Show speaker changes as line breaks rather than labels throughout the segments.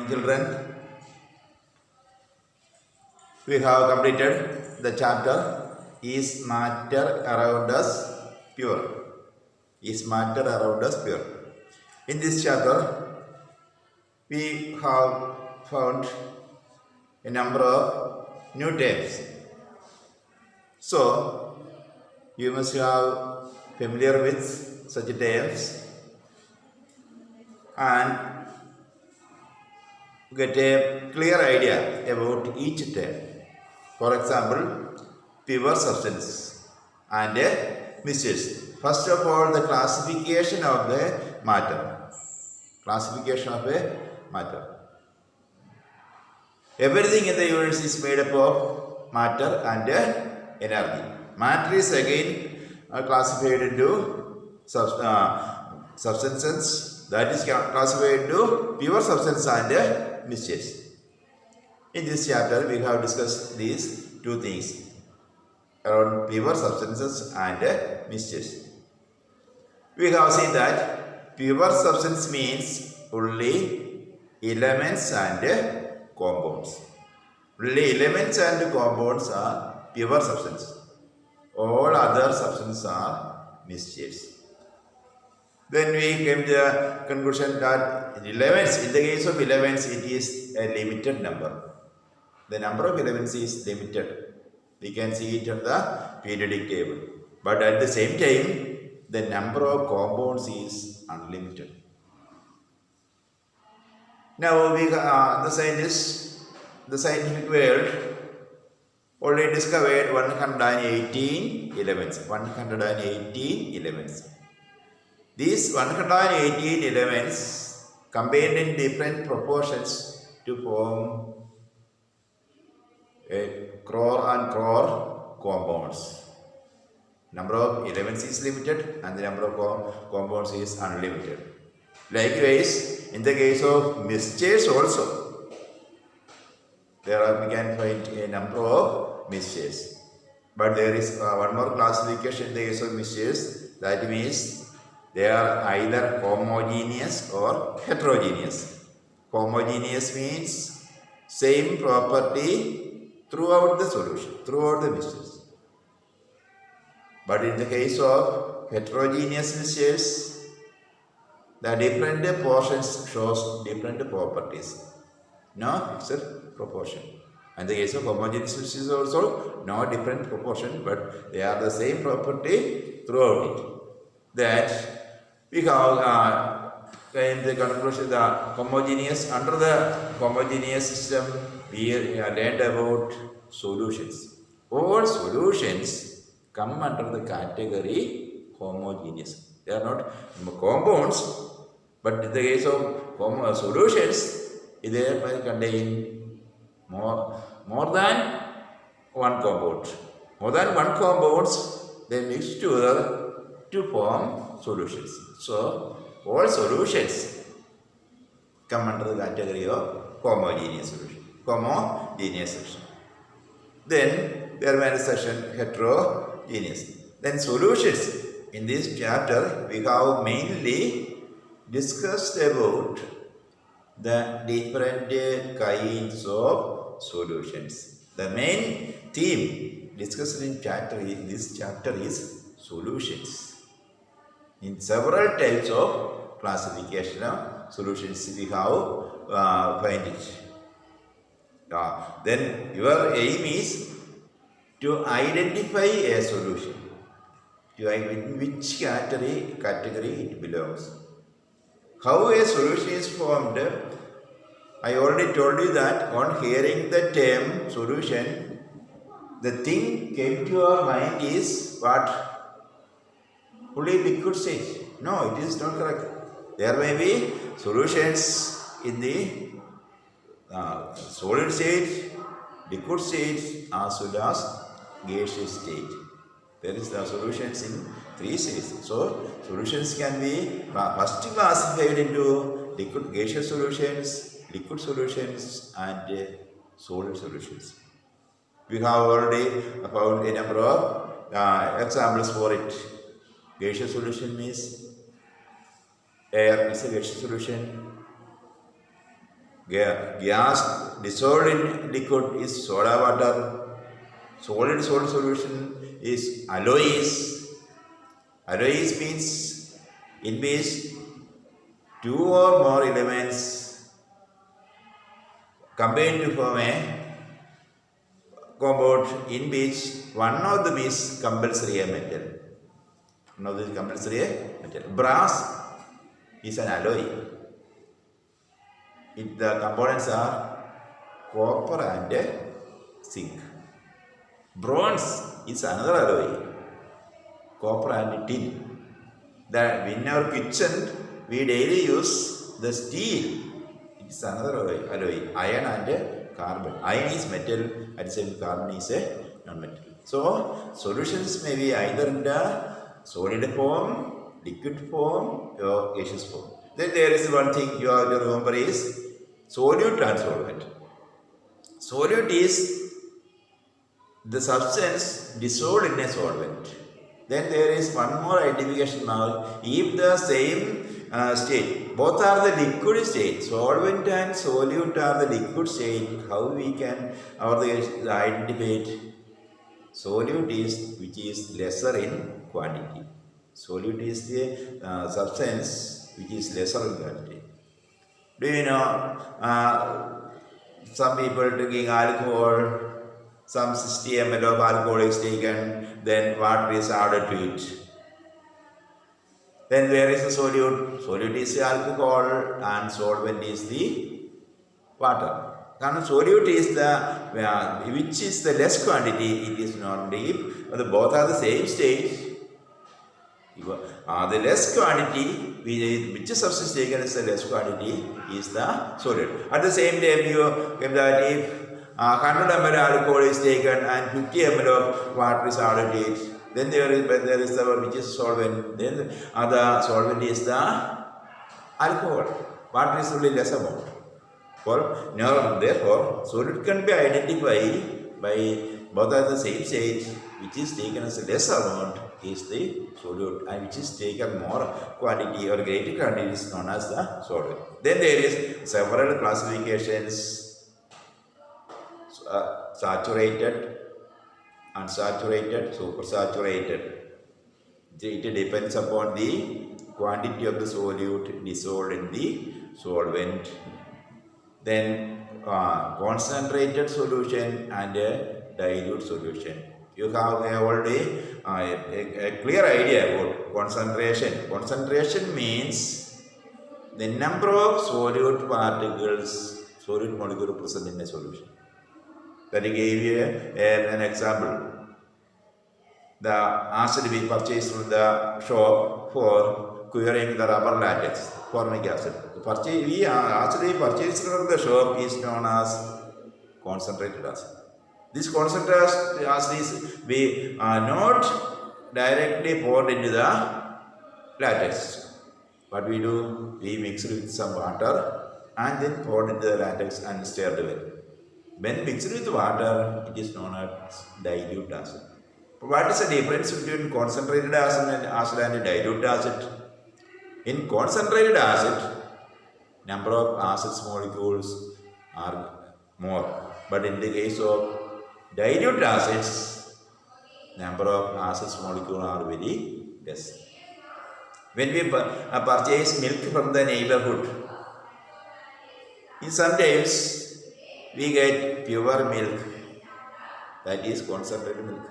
children. We have completed the chapter Is Matter Around Us Pure? Is Matter Around Us Pure? In this chapter, we have found a number of new terms. So, you must have familiar with such terms and get a clear idea about each term. For example, pure substance and misuse. First of all, the classification of the matter. Classification of a matter. Everything in the universe is made up of matter and energy. Matter is again classified into substances, that is classified into pure substance and misuse. In this chapter, we have discussed these two things around pure substances and misuse. We have seen that pure substance means only elements and compounds. Only elements and compounds are pure substance. All other substances are misuse. Then we came to the conclusion that elements, in the case of elements, it is a limited number. The number of elements is limited. We can see it on the periodic table. But at the same time, the number of compounds is unlimited. Now, the scientific world already discovered 118 elements. 118 elements. These 118 elements combined in different proportions to form a crore and crore compounds. Number of elements is limited and the number of compounds is unlimited. Likewise, in the case of mixtures also, we can find a number of mixtures. But there is one more classification in the case of mixtures, that means they are either homogeneous or heterogeneous. Homogeneous means same property throughout the solution, throughout the mixtures. But in the case of heterogeneous mixtures, the different portions shows different properties. No fixed proportion. And the case of homogeneous mixtures also no different proportion, but they are the same property throughout it. That we have in the conclusion the homogeneous, under the homogeneous system we learned about solutions. All solutions come under the category homogeneous. They are not compounds, but in the case of solutions, they contain more than one compound. More than one compounds, they mix together to form solutions. So, all solutions come under the category of homogeneous solution. Homogeneous solution. Then there was a section heterogeneous. Then solutions. In this chapter, we have mainly discussed about the different kinds of solutions. The main theme discussed in this chapter is solutions. In several types of classification of solutions we have find it. Then your aim is to identify a solution, to in which category it belongs. How a solution is formed, I already told you that on hearing the term solution, the thing came to your mind is what? Only liquid stage. No, it is not correct. There may be solutions in the solid state, liquid state, as well as gaseous state. There is the solutions in 3 states. So, solutions can be first classified into liquid gaseous solutions, liquid solutions, and solid solutions. We have already found a number of examples for it. Gaseous solution means air is a gaseous solution. gas dissolved in liquid is soda water. Solid solution is alloys. Alloys means in which two or more elements combine to form a compound in which one of them is compulsory a metal. One of them is compulsory a metal. Brass is an alloy. The components are copper and zinc. Bronze is another alloy. Copper and tin. That in our kitchen we daily use the steel. It is another alloy. Iron and carbon. Iron is metal, at the same carbon is a non-metal. So solutions may be either in the solid form, liquid form, or gaseous form. Then there is one thing you have to remember is solute and solvent. Solute is the substance dissolved in a solvent. Then there is one more identification mark. If the same state, both are the liquid state, solvent and solute are the liquid state, how we can identify solute is which is lesser in quantity. Solute is the substance which is lesser in quantity. Do you know some people drinking alcohol, some 60 ml of alcohol is taken, then water is added to it. Then where is the solute? Solute is the alcohol and solvent is the water. And solute is the which is the less quantity, it is not deep. Both are the same state. The less quantity, which substance taken is the less quantity, is the solute. At the same time, you get that if 100 ml alcohol is taken and 50 ml of water is added to it, then there is the which is solvent. Then the solvent is the alcohol. Water is only less amount. Therefore, solute can be identified by both are the same state, which is taken as a less amount is the solute, and which is taken more quantity or greater quantity is known as the solvent. Then there is several classifications. Saturated, unsaturated, supersaturated. It depends upon the quantity of the solute dissolved in the solvent. Then concentrated solution and dilute solution. You have already a clear idea about concentration. Concentration means the number of solute particles, solute molecule present in a solution. That I gave you an example. The acid we purchased from the shop for curing the rubber latex, formic acid. The acid we purchased from the shop is known as concentrated acid. This concentrated acid is we are not directly poured into the latex. What we do, we mix it with some water and then poured into the latex and stirred it. When mixed with water, it is known as dilute acid. What is the difference between concentrated acid and dilute acid? In concentrated acid, number of acid molecules are more. But in the case of dilute acids, number of acid molecules are very less. When we purchase milk from the neighborhood, sometimes we get pure milk, that is concentrated milk.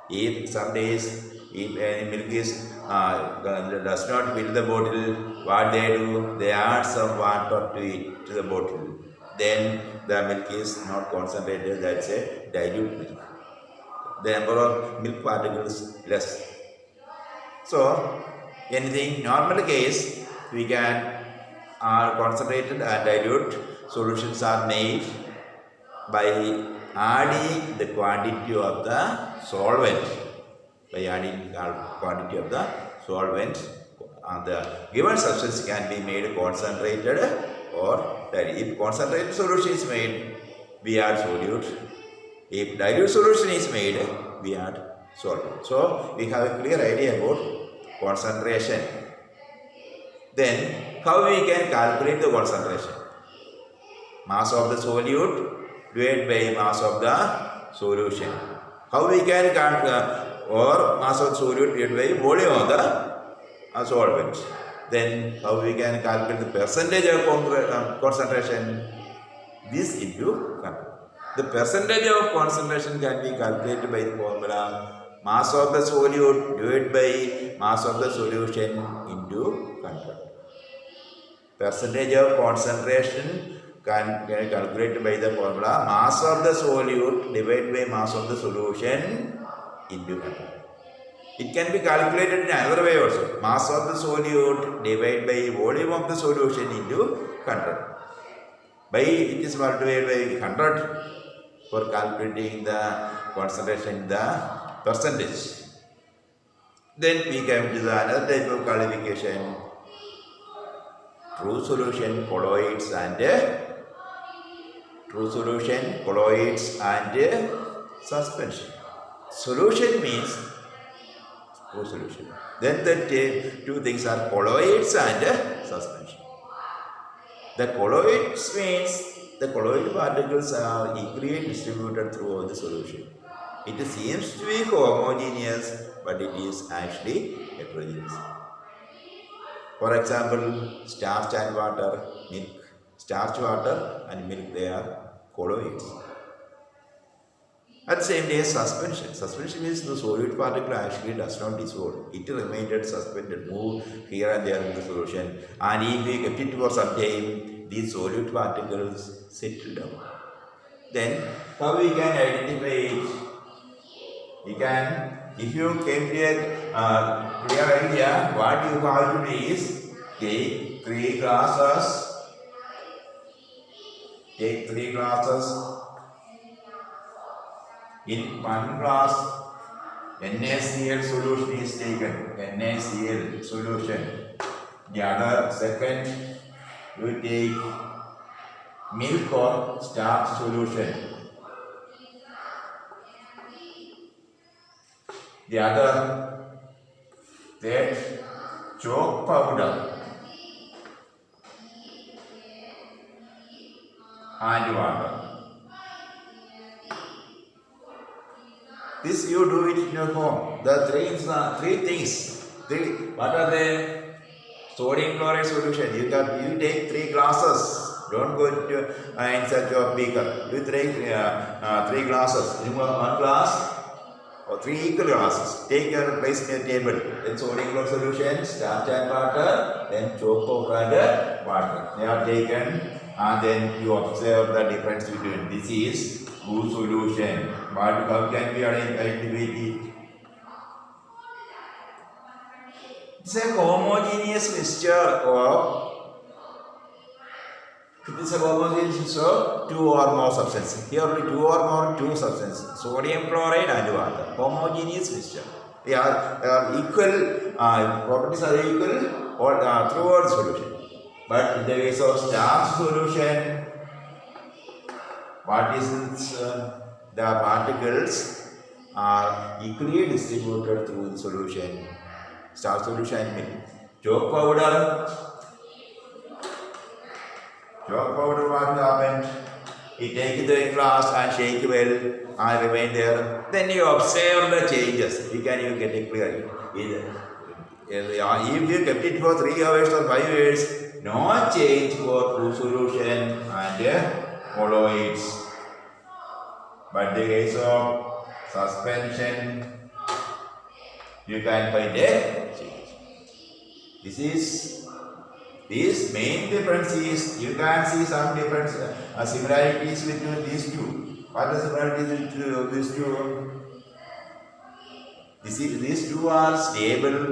If some days, if any milk is does not fill the bottle, what they do, they add some water to it, to the bottle. Then the milk is not concentrated, that's a dilute milk. The number of milk particles less. So, anything normal case, we can concentrated and dilute solutions are made by adding the quantity of the solvent. By adding quantity of the solvent, the given substance can be made concentrated or dilute. If concentrated solution is made, we add solute. If dilute solution is made, we add solvent. So we have a clear idea about concentration. Then how we can calculate the concentration? Mass of the solute divided by mass of the solution. How we can or mass of the solute divided by volume of the solvent. Then how we can calculate the percentage of concentration? This into control. The percentage of concentration can be calculated by the formula mass of the solute divided by mass of the solution into control. Percentage of concentration can be calculated by the formula mass of the solute divided by mass of the solution into control. It can be calculated in another way also. Mass of the solute divided by volume of the solution into control. By it is multiplied by 100 for calculating the concentration in the percentage. Then we come to the another type of qualification. True solution, colloids and suspension. Solution means true solution. Then the two things are colloids and suspension. The colloids means the colloid particles are equally distributed throughout the solution. It seems to be homogeneous, but it is actually heterogeneous. For example, starch and water, milk. Starch, water and milk, they are colloids. At the same time, suspension. Suspension means the solid particle actually does not dissolve. It remained suspended, move here and there in the solution. And if we kept it for some time, these solid particles settle down. Then, how we can identify it? We can, if you came to a clear idea, what you have to do is take 3 glasses. In one glass, NaCl solution is taken. NaCl solution. The other second, you take milk or starch solution. The other, third, chalk powder and water. This you do it in your home. The three things. What are they? Sodium chloride solution. You take 3 glasses. Don't go to, in search of beaker. You take 3 glasses. Remove 1 glass or 3 equal glasses. Take your place in your table. Then sodium chloride solution, starch and water, then chalk powder and water. They are taken, and then you observe the difference between this is good solution. But how can we identify it? It's a homogeneous mixture of two or more substances. Here only 2 or more, 2 substances. Sodium chloride and water. Homogeneous mixture. They are equal, properties are equal throughout the solution. But in the case of starch solution, what is the particles are equally distributed through the solution. Starch solution and milk. Chalk powder, what happened? You take the glass and shake well and remain there. Then you observe the changes. You get it clear. If you kept it for 3 hours or 5 hours, no change for true solution and colloids. But the case of suspension, you can find a change. This main difference is, you can see some difference, similarities between these two. What are the similarities between these two? These two are stable.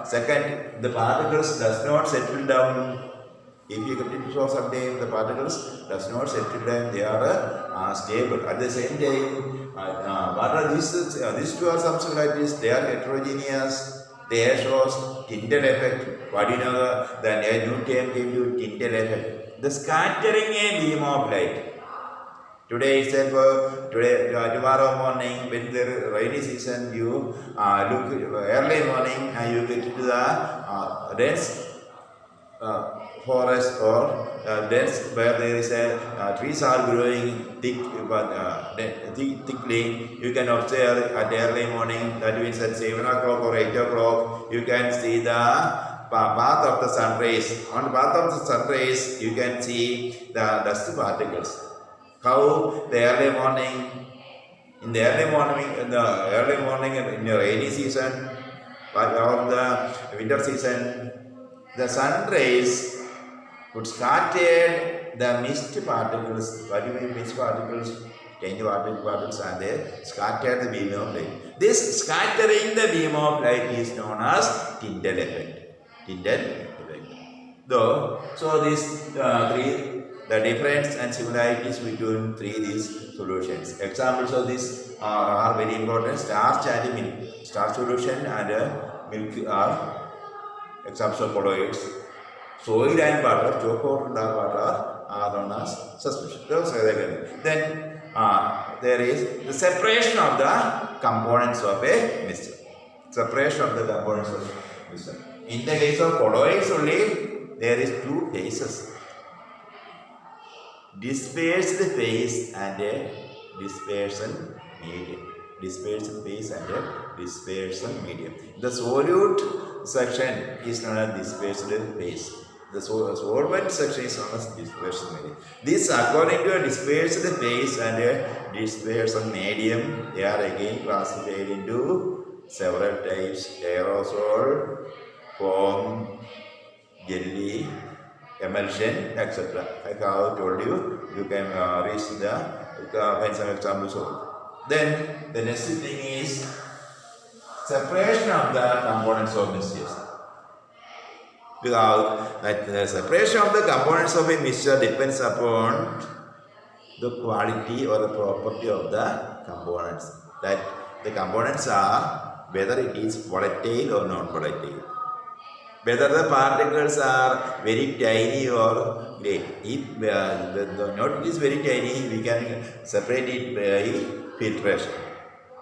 Second, the particles does not settle down. If you continue for some time, the particles does not settle down. They are stable. At the same time, what are these? These two are some similarities. They are heterogeneous. They shows Tyndall effect. What do you know? The new term gave you Tyndall effect. The scattering a beam of light. Today itself, tomorrow morning, when the rainy season, you look early morning and you get to the dense forest or dense where there is a trees are growing thick, thickly. You can observe at early morning, that means at 7 o'clock or 8 o'clock, you can see the path of the sun rays. On the path of the sun rays, you can see the dust particles. How the early morning, in the early morning in the rainy season or the winter season, the sun rays would scatter the mist particles. What do you mean mist particles? Tiny particles are there, scatter the beam of light. This scattering the beam of light is known as Tyndall effect. Tyndall effect. So these three, the difference and similarities between these solutions. Examples of this are very important. Starch and milk. Starch solution and milk are examples of colloids. Soil and water, chocolate and water are known as suspension. Then there is the separation of the components of a mixture. Separation of the components of a mixture. In the case of colloids only, there is two phases. Dispersed phase and a dispersion medium. Dispersion phase and a dispersion medium. The solute section is known as dispersed phase. The solvent section is known as dispersion medium. This, according to a dispersed phase and a dispersion medium, they are again classified into several types: aerosol, foam, jelly, emulsion, etc. Like I have told you, you can reach find some examples of. Then the next thing is separation of the components of mixtures. Because the separation of the components of a mixture depends upon the quality or the property of the components. That the components are whether it is volatile or non-volatile. Whether the particles are very tiny or great. If the note is very tiny, we can separate it by filtration.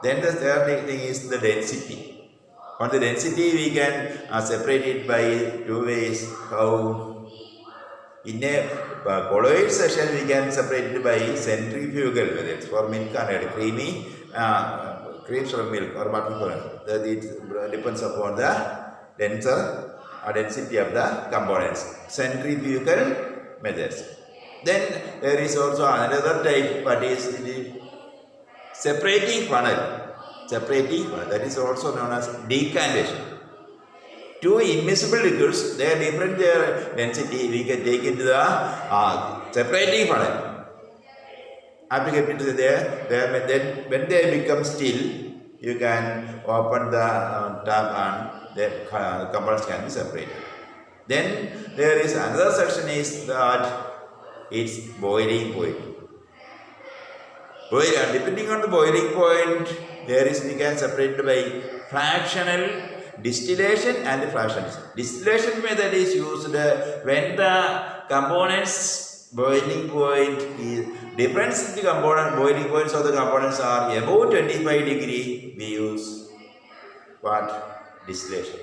Then the third thing is the density. On the density, we can separate it by two ways. How? In a colloid section, we can separate it by centrifugal, whether it's for milk and creamy, creams from milk or butter. That it depends upon the density of the components. Centrifugal methods. Then there is also another type, but is the separating funnel. That is also known as decantation. Two immiscible liquids, they are different their density, we can take into the separating funnel. After getting to there, then when they become still, you can open the tap and the components can be separated. Then there is another section is that it's boiling point. Depending on the boiling point, we can separate by fractional distillation and fractionation. Distillation method is used when the components boiling point is difference in the component boiling points of the components are above 25 degree. We use what? Distillation.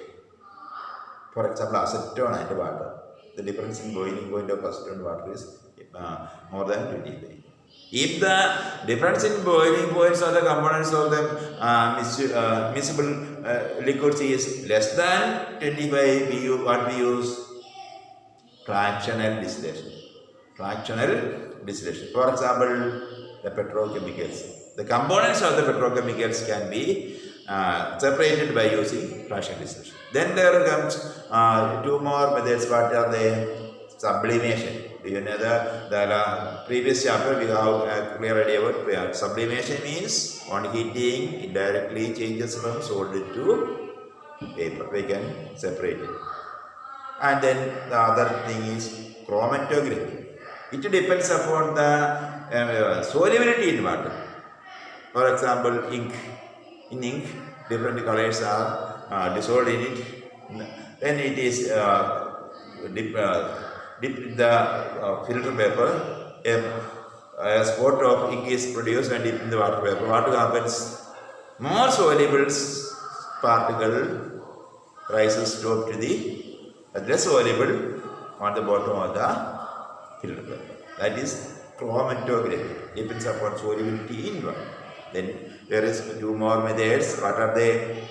For example, acetone and water. The difference in boiling point of acetone and water is more than 25. If the difference in boiling points of the components of the miscible liquids is less than 25, we use fractional distillation. Fractional distillation. For example, the petrochemicals. The components of the petrochemicals can be separated by using fractional distillation. Then there comes two more methods. What are they? Sublimation. You know the previous chapter we have a clear idea about sublimation means on heating it directly changes from solid to paper. We can separate it. And then the other thing is chromatography. It depends upon the solubility in water. For example, ink. In ink, different colors are dissolved in it. Then it is dip in the filter paper, a spot of ink is produced and dip in the water paper. What happens? More soluble particle rises to the less soluble on the bottom of the filter paper. That is chromatography. Depends upon solubility in water. Then there is two more methods. What are they?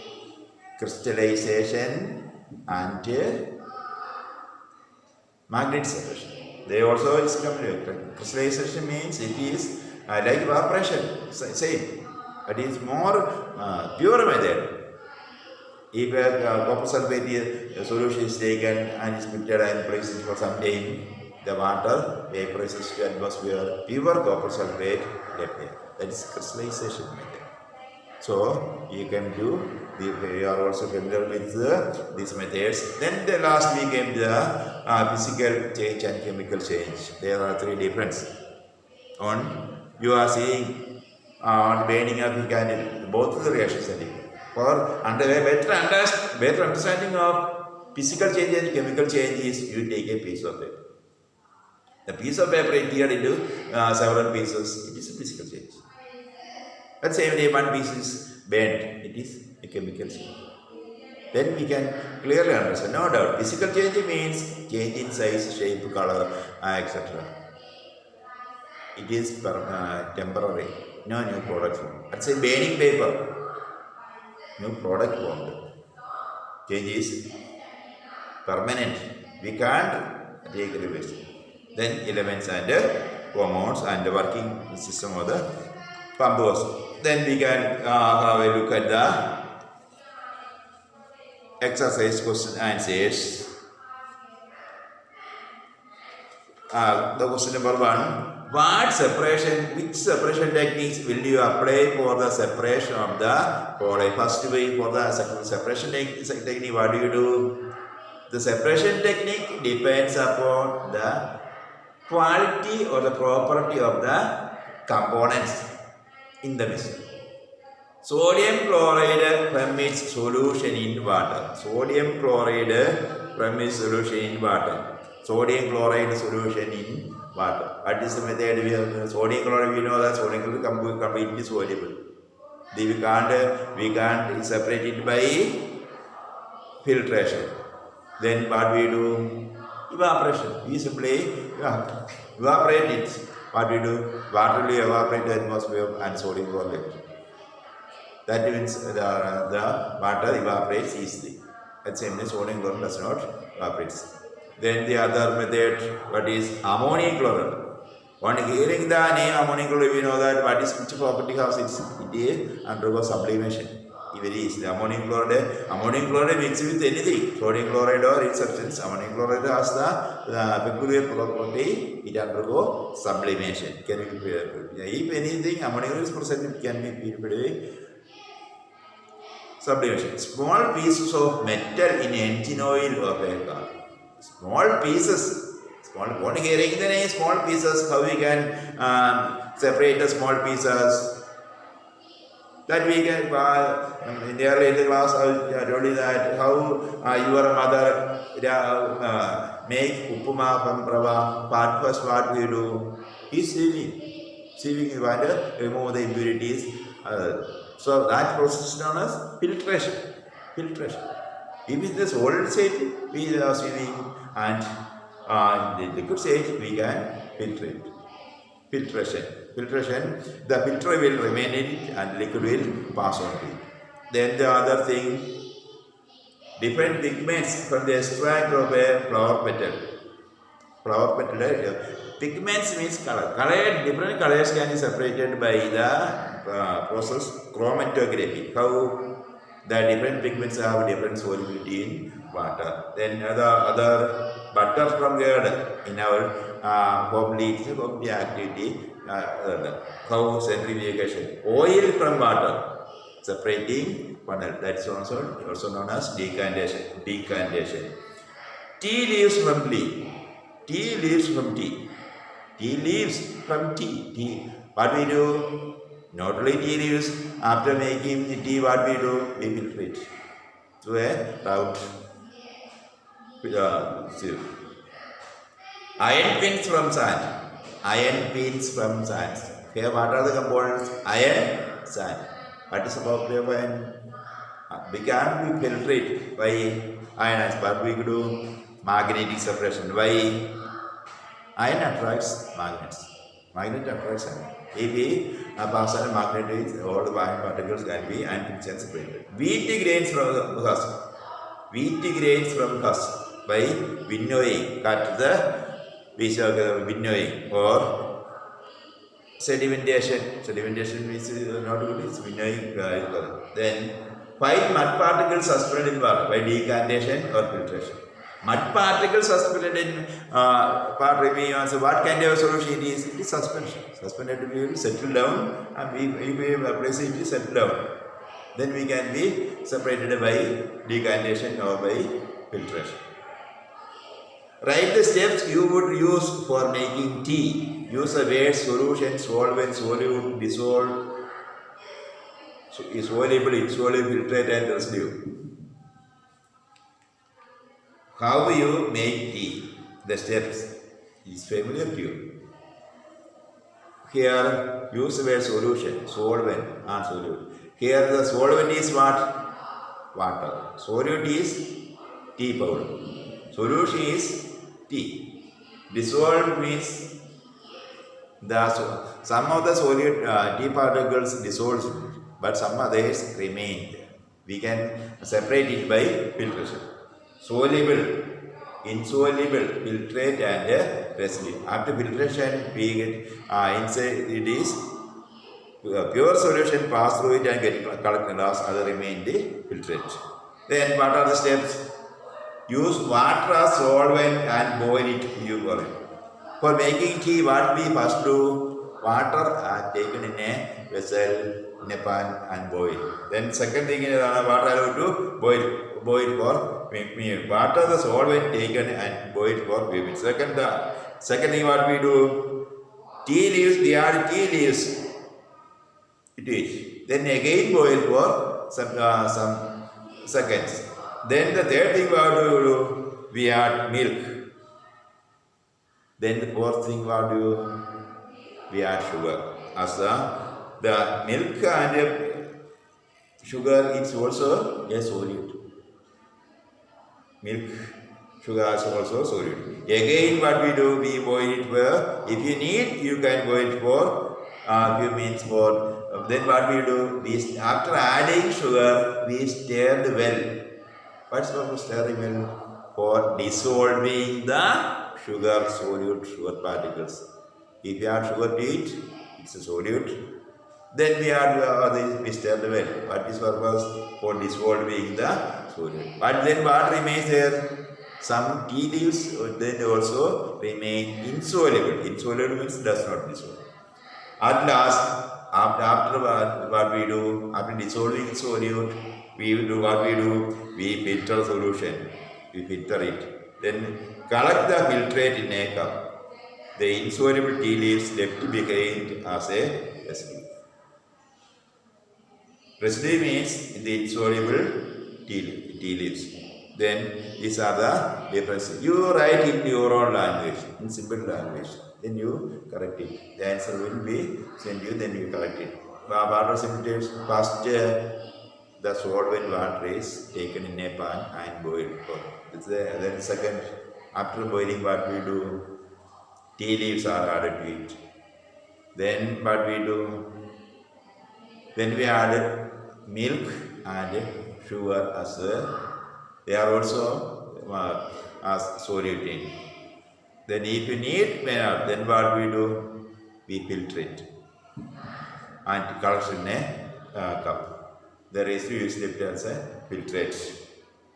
Crystallization and magnet separation. They also is complicated. Crystallization means it is like evaporation. Same. But it is more pure method. If a copper sulfate solution is taken and is filtered and placed for some time, the water vaporizes to atmosphere. Pure copper sulfate left there. That is crystallization method. So you can do. We are also familiar with these methods. Then the last we came to the physical change and chemical change. There are three differences. On you are seeing on burning up the candle, both of the reactions are different. For better understanding of physical change and chemical change is you take a piece of paper. The piece of paper is teared into several pieces. It is a physical change. Let's say if one piece is burnt, it is a chemical change. Then we can clearly understand. No doubt, physical change means change in size, shape, color, etc. It is temporary. No new product formed. Let's say burning paper. New product formed. Change is permanent. We can't take reverse. Then elements and hormones and the working system of the pump was. Then we can have a look at the exercise question answers. The question number 1. Which separation techniques will you apply for the separation of the product? First way for the separation technique, what do you do? The separation technique depends upon the quality or the property of the components in the mixture. Sodium chloride from its solution in water. Sodium chloride from its solution in water. Sodium chloride solution in water. What is the method we have? Sodium chloride, we know that sodium chloride completely soluble. We can't separate it by filtration. Then what we do? Evaporation. We simply evaporate it. What we do? Water will evaporate the atmosphere and sodium chloride. That means the water evaporates easily. At the same time, sodium chloride does not evaporate. Then the other method, what is ammonium chloride. On hearing the name ammonium chloride, we know that what is which property has it undergoes sublimation. Very easy. Ammonium chloride mixed with anything. Sodium chloride or its substance. Ammonium chloride has the peculiar property, it undergoes sublimation. Can be if anything ammonium chloride is present, it can be purified. Sublimation. Small pieces of metal in engine oil or paper. Small pieces. On hearing the name small pieces, how we can separate the small pieces? That we can, in the early class, I told you that how your mother make upuma from rava. Part first, what we do is sieving. Sieving is water, remove the impurities. So that process is known as filtration. Filtration. If it is solid state, we are sieving, and the liquid state we can filtrate. Filtration. The filter will remain in it and liquid will pass on to it. Then the other thing, different pigments from the extract of a flower petal. Pigments means color. Different colors can be separated by the process chromatography. How the different pigments have different solubility in water. Then other butter from here in our homely activity. How centrifugation. Oil from water separating funnel. That's also known as decantation. Tea leaves from tea. Tea leaves from tea. Tea leaves from tea. What we do? Not only tea leaves. After making the tea, what we do? We filtrate through a route. Iron pins from sand. Here, what are the components? Iron, sand. What is about iron? We can filtrate by iron, but we do magnetic separation. Why? Iron attracts magnets. Magnet attracts iron. If we pass on a magnet with all the iron particles can be iron separated. Wheat grains from the husk. Wheat grains from husk by winnowing. Cut the winnowing or sedimentation. Sedimentation means not good. It's winnowing. Then fine mud particles suspended in water by decantation or filtration. Mud particles suspended in so what kind of solution it is? It is suspension. Suspended will settle down and we place it to settle down. Then we can be separated by decantation or by filtration. Write the steps you would use for making tea. Use the words solution, solvent, solute, dissolve, soluble, insoluble, filtrate and residue. How you make tea? The steps is familiar to you. Here, use the word solution, solvent and solute. Here the solvent is what? Water. Solute is tea powder. Solution is tea. Dissolved means some of the solute tea particles dissolves, but some others remain. We can separate it by filtration. Soluble, insoluble, filtrate and residue. After filtration, we get inside it is pure solution pass through it and get collected loss, other remain the filtrate. Then what are the steps? Use water as solvent and boil it. For making tea, what we first do? Water are taken in a vessel, in a pan and boil. Then second thing is what I will do? Boil for water the solvent taken and boil for minutes. Second thing what we do? Tea leaves, we add tea leaves. It is. Then again boil for some seconds. Then the third thing what we do? We add milk. Then the fourth thing what we do? We add sugar. As the milk and sugar is also a solute. Milk, sugar is also solute. Again what we do? We boil it for, if you need, you can boil it for few minutes more. Then what we do? After adding sugar, we stir the well. What's for stirring well? For dissolving the sugar solute, sugar particles. If you add sugar to it, it's a solute. Then we add we stir the well. What is purpose? For dissolving the solute. But then what remains there? Some tea leaves then also remain insoluble. Insoluble means does not dissolve. At last, after what we do? After dissolving solute, we do what we do? We filter solution. We filter it. Then collect the filtrate in a cup. The insoluble tea leaves left behind as a residue. Residue means the insoluble tea leaves. Then these are the differences. You write in your own language, in simple language. Then you correct it. The answer will be sent you, then you correct it. Water similitudes, first the solvent water is taken in a pan and boiled. Then second, after boiling what we do? Tea leaves are added to it. Then what we do? Then we add milk and sugar as they are also as solute in. Then if you need, then what we do? We filter it and collect in a cup. The residue is left as a filtrate.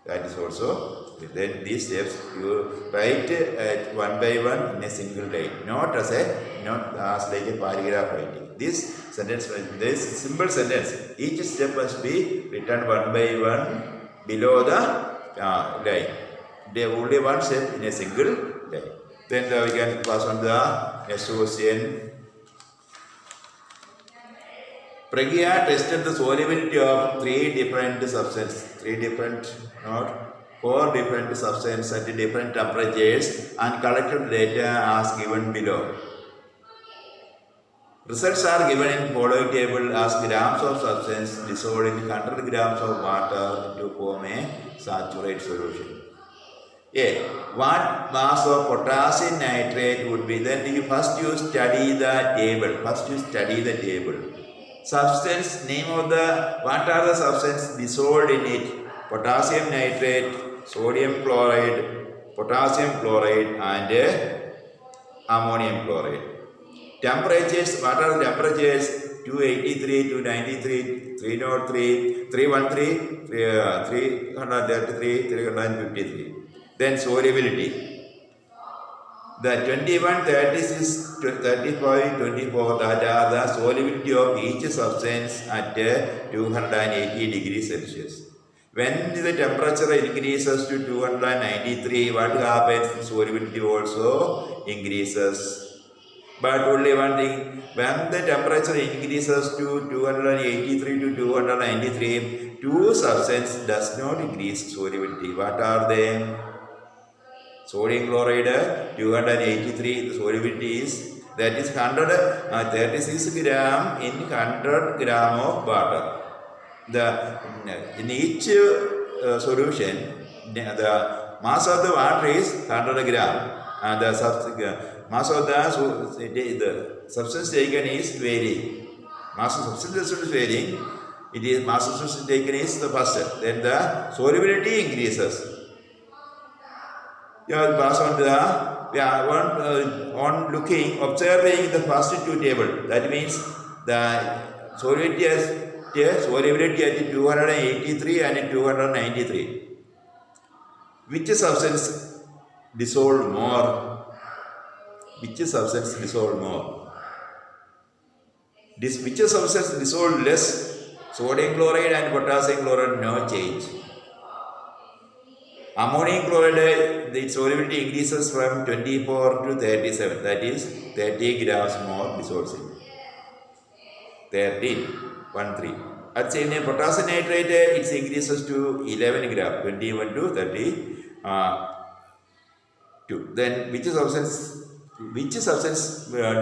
That is also. Then these steps you write one by one in a single line, not as like a paragraph writing. This sentence, this simple sentence, each step must be written one by one below the line. There only one step in a single line. Then we can pass on the next question. Pragya tested the solubility of four different substances at different temperatures and collected data as given below. Results are given in following table as grams of substance dissolved in 100 grams of water to form a saturated solution. Yeah. What mass of potassium nitrate would be? Then you study the table. First you study the table. Substance, name of the, what are the substances dissolved in it? Potassium nitrate, sodium chloride, potassium chloride and ammonium chloride. Temperatures, what are the temperatures? 283, 293, 303, 313, 333, 353. Then solubility. The 21, 36, 35, 24, that are the solubility of each substance at 280 degrees Celsius. When the temperature increases to 293, what happens? Solubility also increases. But only one thing, when the temperature increases to 283 to 293, two substances does not increase solubility. What are they? Sodium chloride 283, the solubility is, that is 36 gram in 100 gram of water. In each solution, the mass of the water is 100 gram and the mass of the substance taken is varying. Mass of substance is varying. It is mass of substance taken is the first. Then the solubility increases. You have pass on to on looking, observing the first two table. That means the solubility at 283 and 293. Which substance dissolve more? Which substance dissolve more? Which substance dissolve less? Sodium chloride and potassium chloride, no change. Ammonium chloride, the solubility increases from 24 to 37. That is 30 grams more dissolves in 13, 1, 3. At the same time, potassium nitrate, it increases to 11 grams, 21 to 32. Then which substance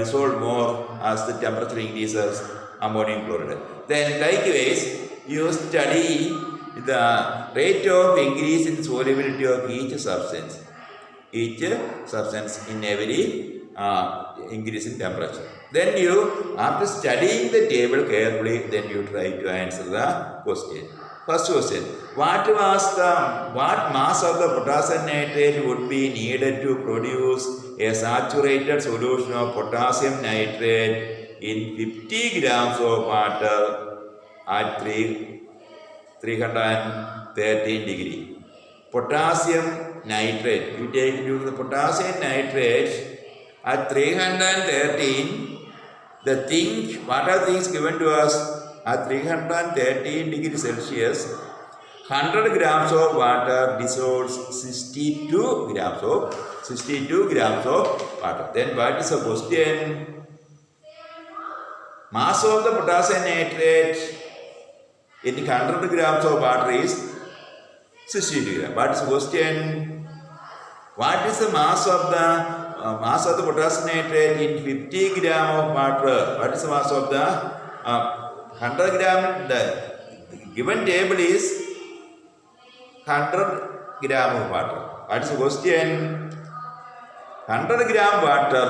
dissolve more as the temperature increases? Ammonium chloride. Then likewise, you study the rate of increase in solubility of each substance in every increase in temperature. Then you, after studying the table carefully, then you try to answer the question. First question, what mass of the potassium nitrate would be needed to produce a saturated solution of potassium nitrate in 50 grams of water at 313 degree. Potassium nitrate, you take the potassium nitrate at 313, what are things given to us? At 313 degrees Celsius, 100 grams of water dissolves 62 grams of water. Then what is the question? Mass of the potassium nitrate in 100 grams of water is 62 grams. What is the question? What is the mass of the potassium nitrate in 50 grams of water? What is the mass of the 100 gram? The given table is 100 grams of water. What is the question? 100 gram water,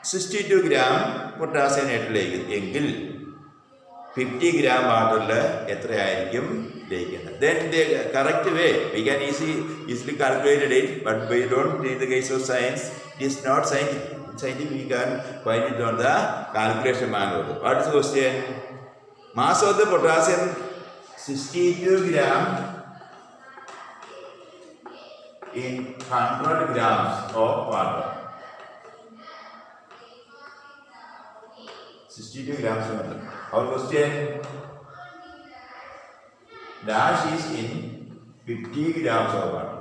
62 gram potassium nitrate എങ്കിൽ 50 gram വാട്ടറിൽ എത്രയായിരിക്കും ലയിക്കുന്നത്? Then the correct way, we can easily calculate it, but we don't need the case of science. It is not scientific. We can find it on the calculation manual. What is the question? Mass of the potassium 62 gram in 100 grams of water. 62 grams of water. Our question, dash is in 50 grams of water.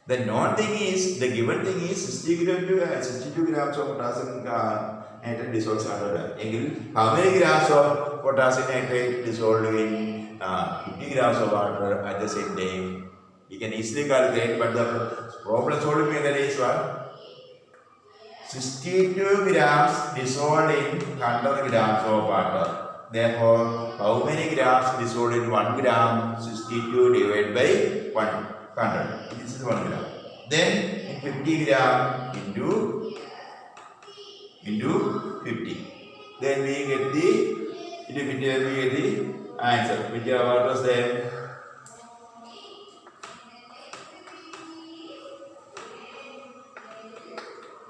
The known thing is, the given thing is 62 grams of potassium nitrate dissolves under. How many grams of potassium nitrate dissolved in 50 grams of water at the same time? We can easily calculate, but the problem solving method is what? 62 grams dissolved in 100 grams of water. Therefore, how many grams dissolved in 1 gram? 62 divided by 100. This is 1 gram. Then in 50 gram into 50. Then we get the answer. What was there?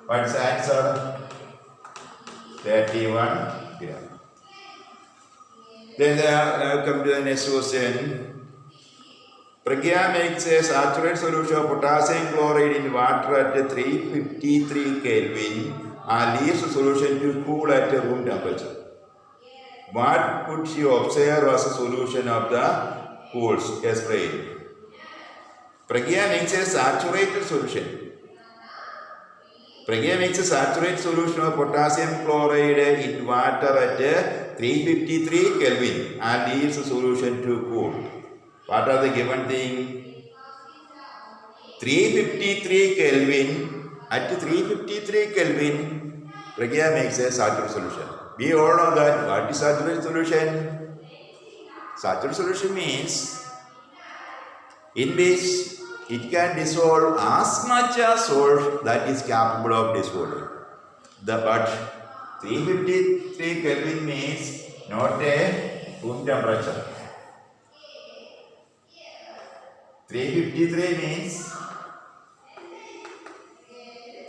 What's the answer? 31 gram. Then now come to the next question. Pragya makes a saturated solution of potassium chloride in water at 353 Kelvin and leaves the solution to cool at room temperature. What could she observe as a solution of the cools? Explain. Pragya makes a saturated solution. Pragya makes a saturated solution of potassium chloride in water at 353 Kelvin and leaves the solution to cool. What are the given thing? 353 Kelvin. At 353 Kelvin, Pragya makes a saturated solution. We all know that. What is saturated solution? Saturated solution means in which it can dissolve as much as salt that is capable of dissolving. But 353 Kelvin means not a room temperature. 353 means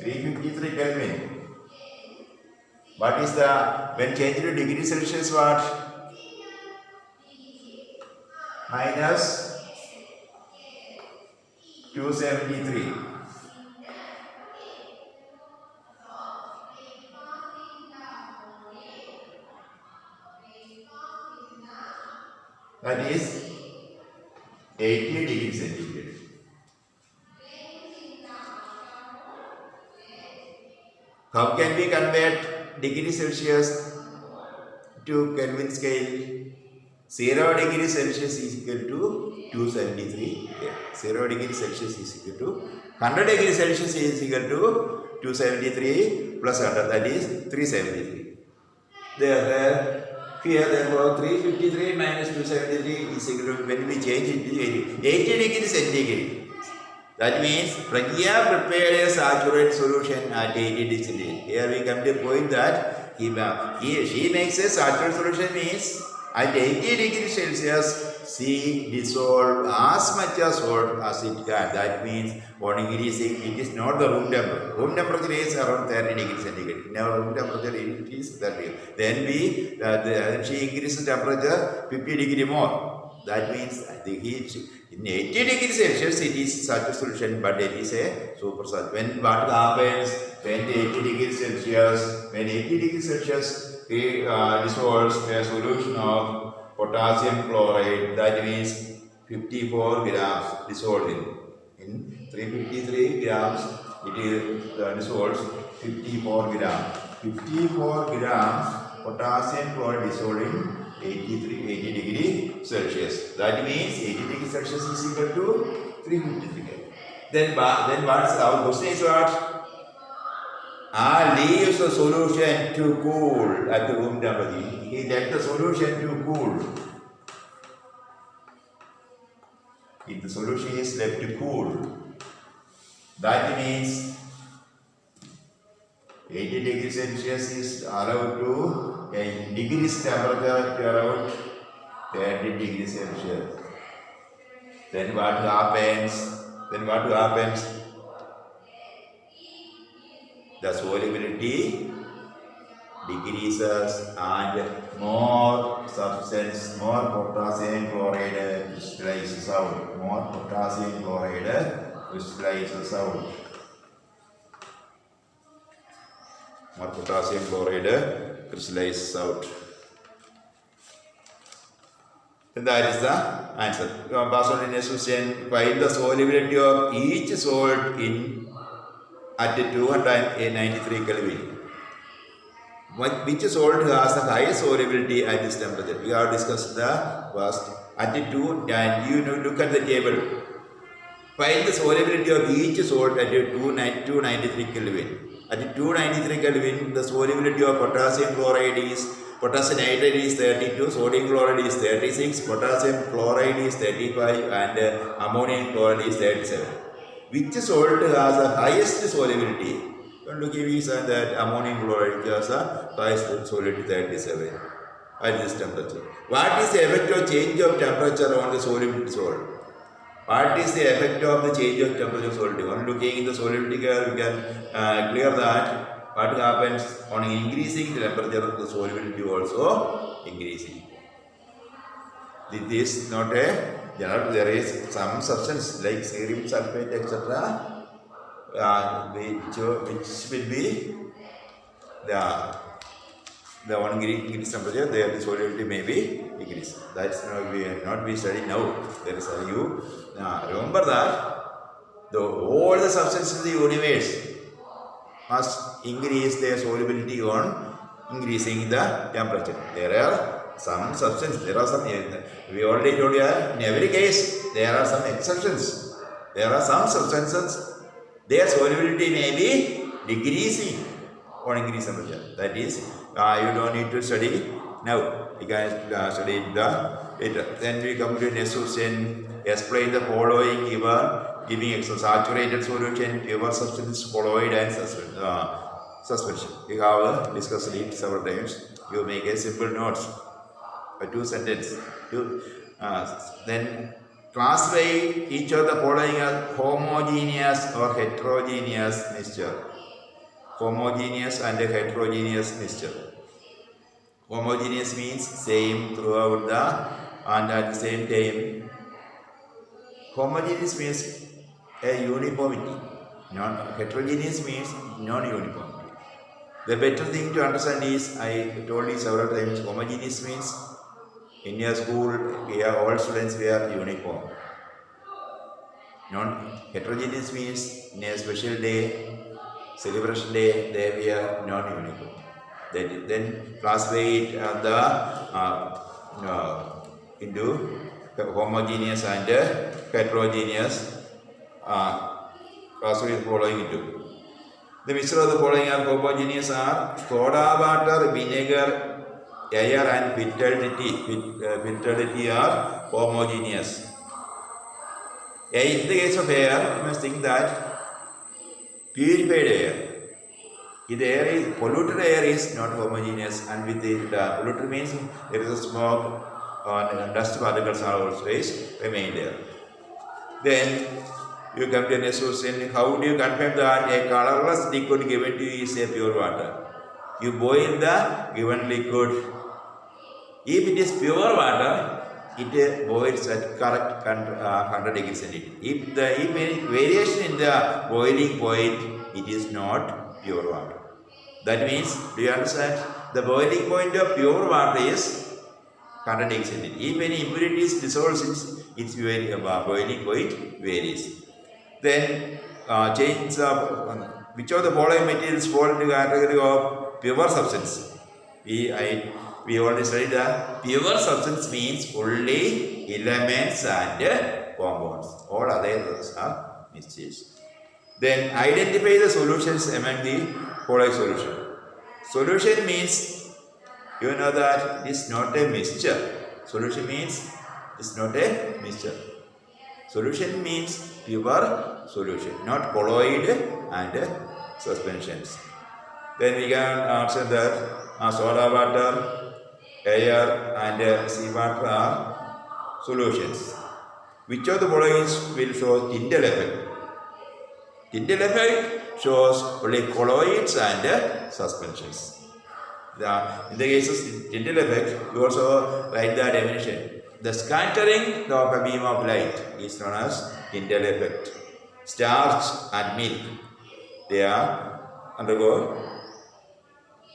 353 Kelvin. What is the, when changed to degree Celsius, what? Minus 273. That is 80 degrees centigrade. How can we convert degree Celsius to Kelvin scale? 0 degree Celsius is equal to 273. 0 degree Celsius is equal to 100 degree Celsius is equal to 273 plus 100, that is 373. Here therefore 353 minus 273 is equal to, when we change it to 80 degree centigrade. That means Pragya prepared a saturated solution at 80 degree centigrade. Here we come to the point that she makes a saturated solution means at 80 degrees Celsius, she dissolves as much as salt as it can. That means 1 degree, it is not the room temperature. Room temperature is around 30 degrees centigrade. In our room temperature, it is 30. Then she increases temperature 50 degree more. That means the heat in 80 degrees Celsius, it is such a solution, but it is a super salt. When what happens when 80 degrees Celsius, dissolves a solution of potassium chloride, that means 54 grams dissolved in 353 grams, it is dissolves 54 grams. 54 grams potassium chloride dissolved in 80 degree Celsius. That means 80 degree Celsius is equal to 353. Then what's our question is what? Leaves the solution to cool at the room temperature. He let the solution to cool. If the solution is left to cool, that means 80 degrees Celsius is allowed to degrees temperature to around 30 degrees Celsius. Then what happens? The solubility decreases and more substance, more potassium chloride crystallizes out. More potassium chloride crystallizes out. More potassium chloride crystallizes out. And that is the answer. Pass on in next question. Find the solubility of each salt in at 293 Kelvin. Which salt has the highest solubility at this temperature? We have discussed the first. At 2, and you look at the table. Find the solubility of each salt at 293 Kelvin. At 293 Kelvin, the solubility of potassium chloride is potassium nitrate is 32, sodium chloride is 36, potassium chloride is 35, and ammonium chloride is 37. Which salt has the highest solubility? Don't look at that ammonium chloride has the highest solubility 37 at this temperature. What is the effect of change of temperature on the solubility salt? What is the effect of the change of temperature solubility? On looking in the solubility curve, we can clear that what happens on increasing temperature, the solubility also increasing. This is not a general, there is some substance like cerium sulfate, etc. Which will be the 1 degree temperature, there the solubility may be increased. That's not be studied now. There is a you. Remember that all the substances in the universe must increase their solubility on increasing the temperature. There are some substances, there are some, we already told you in every case there are some exceptions. There are some substances, their solubility may be decreasing on increasing temperature. That is, you don't need to study now. You can study it later. Then we come to next question. Explain the following giving saturated solution, pure substance, colloid, and suspension. We have discussed it several times. You make a simple notes, a 2 sentences. Then classify each of the following as homogeneous or heterogeneous mixture. Homogeneous and heterogeneous mixture. Homogeneous means same throughout and at the same time. Homogeneous means a uniformity. Heterogeneous means non-uniformity. The better thing to understand is, I told you several times, homogeneous means in your school, all students wear uniform. Heterogeneous means in a special day, celebration day, they wear non-uniform. Then classify it into homogeneous and heterogeneous. Classify the following into. The mixture of the following are homogeneous are soda water, vinegar, air, and filtrability are homogeneous. In the case of air, you must think that purified air. If the air is polluted, air is not homogeneous, and with the polluted means there is a smoke and dust particles are always remain there. Then you come to the next question. How do you confirm that a colorless liquid given to you is a pure water? You boil the given liquid. If it is pure water, it boils at correct 100 degrees centigrade. If any variation in the boiling point, it is not pure water. That means, do you understand? The boiling point of pure water is 100 degrees centigrade. If any impurities dissolves, its boiling point varies. Then change which of the following materials fall into the category of pure substance? We already studied that pure substance means only elements and compounds. All others are mixtures. Then identify the solutions among the following solution. Solution means, you know that it is not a mixture. Solution means it is not a mixture. Solution means pure solution, not colloid and suspensions. Then we can answer that soda water, air, and seawater are solutions. Which of the following will show Tyndall effect? Tyndall effect shows only colloids and suspensions. In the case of Tyndall effect, you also write the definition. The scattering of a beam of light is known as Tyndall effect. Starch and milk, they are undergo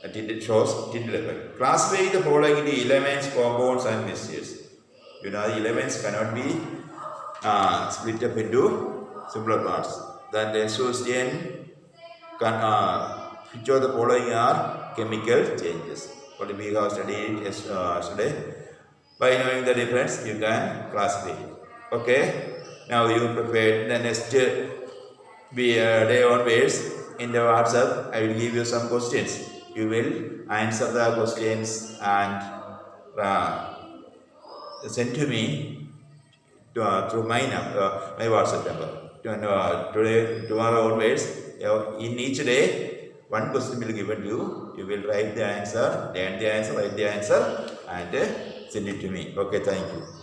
it shows Tyndall effect. Classify the following into elements, compounds, and mixtures. You know the elements cannot be split up into simpler parts. Then the association which of the following are chemical changes. What we have studied yesterday. By knowing the difference, you can classify it. Okay. Now you prepared the next day onwards in the WhatsApp. I will give you some questions. you will answer the questions and send to me through my my WhatsApp number. Tomorrow onwards, in each day, one question will be given to you. You will write the answer, learn the answer, write the answer, and send it to me. Okay, thank you.